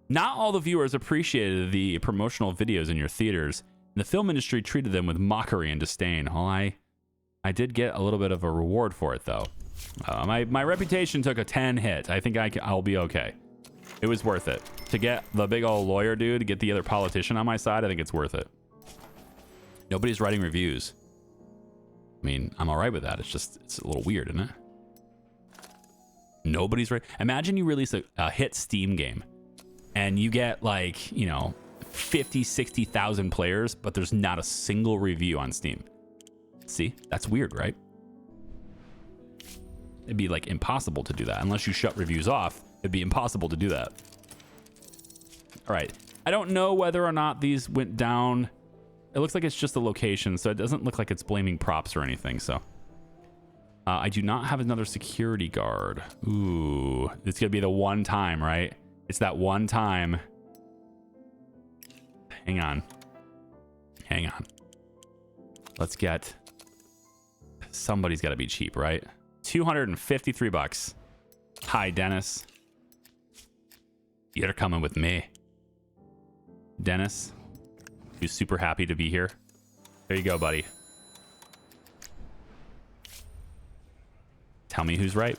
Not all the viewers appreciated the promotional videos in your theaters. The film industry treated them with mockery and disdain. Well, I did get a little bit of a reward for it, though. My reputation took a 10 hit. I think I'll be okay. It was worth it. To get the big old lawyer dude, to get the other politician on my side, I think it's worth it. Nobody's writing reviews. I mean, I'm all right with that. It's a little weird, isn't it? Nobody's right. Imagine you release a hit Steam game and you get like, you know, 50, 60,000 players, but there's not a single review on Steam. See, that's weird, right? It'd be like impossible to do that. Unless you shut reviews off, it'd be impossible to do that. All right. I don't know whether or not these went down. It looks like it's just a location, so it doesn't look like it's blaming props or anything. So I do not have another security guard. Ooh, it's gonna be the one time, right? It's that one time. Hang on. Let's get. Somebody's got to be cheap, right? $253. Hi, Dennis. You're coming with me, Dennis. Who's super happy to be here. There you go, buddy. Tell me who's right.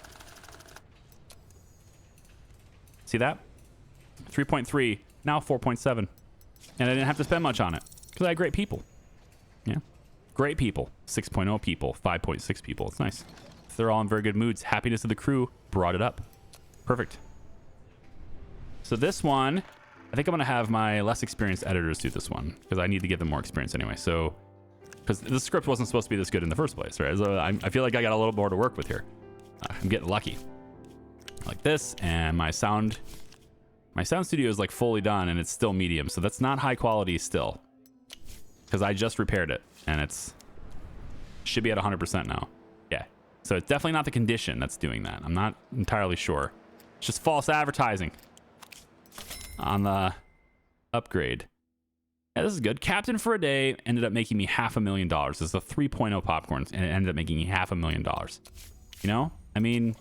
See that? 3.3, now 4.7. And I didn't have to spend much on it because I had great people. Yeah. Great people. 6.0 people, 5.6 people. It's nice. They're all in very good moods. Happiness of the crew brought it up. Perfect. So this one, I think I'm going to have my less experienced editors do this one because I need to give them more experience anyway. So, because the script wasn't supposed to be this good in the first place, right? So I feel like I got a little more to work with here. I'm getting lucky. Like this, and my sound studio is like fully done and it's still medium. So that's not high quality still because I just repaired it and should be at 100% now. Yeah. So it's definitely not the condition that's doing that. I'm not entirely sure. It's just false advertising on the upgrade. Yeah, this is good. Captain for a Day ended up making me $500,000. This is a 3.0 popcorn, and it ended up making me $500,000. You know? I mean,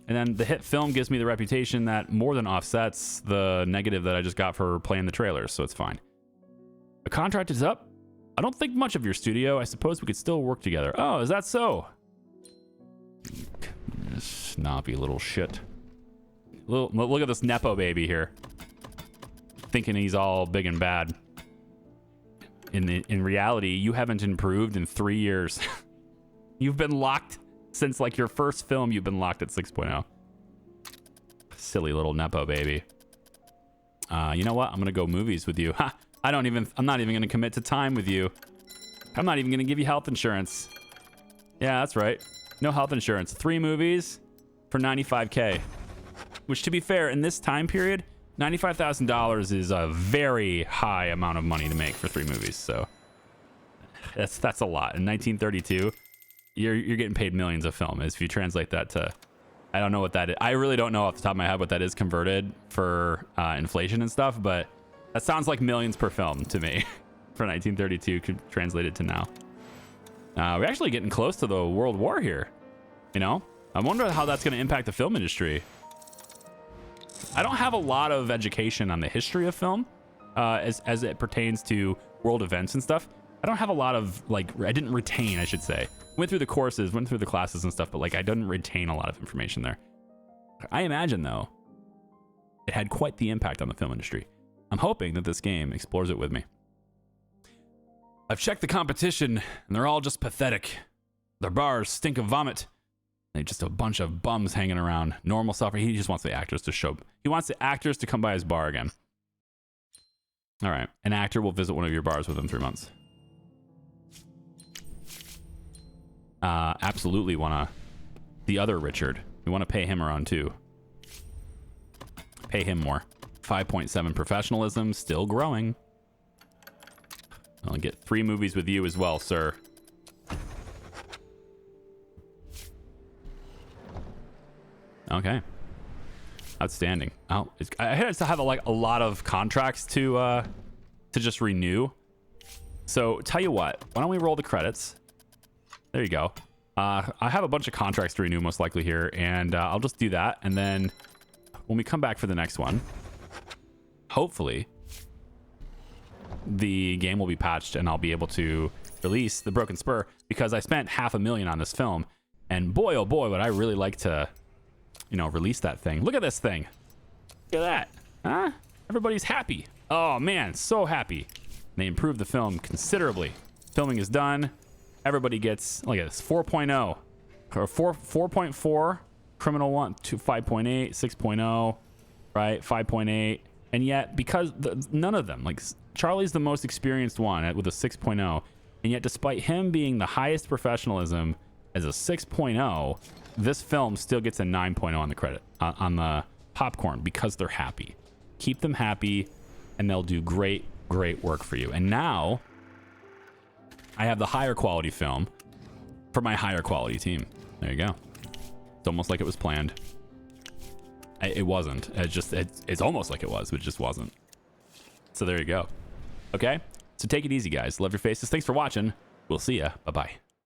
and then the hit film gives me the reputation that more than offsets the negative that I just got for playing the trailers, so it's fine. The contract is up. I don't think much of your studio. I suppose we could still work together. Oh, is that so? Snobby little shit. Look at this Nepo baby here. Thinking he's all big and bad. In reality, you haven't improved in 3 years. You've been locked since like your first film. You've been locked at 6.0. Silly little Nepo baby. You know what? I'm gonna go movies with you. Ha! I'm not even gonna commit to time with you. I'm not even gonna give you health insurance. Yeah, that's right. No health insurance. 3 movies for $95K. Which, to be fair, in this time period, $95,000 is a very high amount of money to make for 3 movies. So that's a lot. In 1932, you're getting paid millions of film. If you translate that to, I don't know what that is. I really don't know off the top of my head what that is converted for inflation and stuff, but that sounds like millions per film to me. For 1932, could translate it to now. We're actually getting close to the World War here. You know, I wonder how that's going to impact the film industry. I don't have a lot of education on the history of film as it pertains to world events and stuff. I don't have a lot of, like, I didn't retain, I should say. Went through the courses, went through the classes and stuff, but like I didn't retain a lot of information there. I imagine, though, it had quite the impact on the film industry. I'm hoping that this game explores it with me. I've checked the competition, and they're all just pathetic. Their bars stink of vomit. They're just a bunch of bums hanging around. Normal software. He just wants the actors to show. He wants the actors to come by his bar again. All right. An actor will visit one of your bars within 3 months. Absolutely want to. The other Richard. We want to pay him around too. Pay him more. 5.7 professionalism. Still growing. I'll get 3 movies with you as well, sir. Okay. Outstanding. Oh, I had to have a lot of contracts to just renew. So tell you what, why don't we roll the credits? There you go. I have a bunch of contracts to renew most likely here, and I'll just do that. And then when we come back for the next one, hopefully the game will be patched and I'll be able to release the Broken Spur, because I spent $500,000 on this film, and boy, oh boy, would I really like to, you know, release that thing. Look at this thing. Look at that. Huh? Everybody's happy. Oh man, so happy. They improved the film considerably. Filming is done. Everybody gets, look at this, 4.0 or 4.4 criminal 1 to 5.8, 6.0, right? 5.8. And yet, because none of them, like Charlie's the most experienced one with a 6.0, and yet despite him being the highest professionalism as a 6.0, this film still gets a 9.0 on the credit, on the popcorn, because they're happy. Keep them happy and they'll do great work for you. And now I have the higher quality film for my higher quality team. There you go. It's almost like it was planned. It wasn't. It's almost like it was, but it just wasn't. So there you go. Okay? So take it easy, guys. Love your faces. Thanks for watching. We'll see ya. Bye-bye.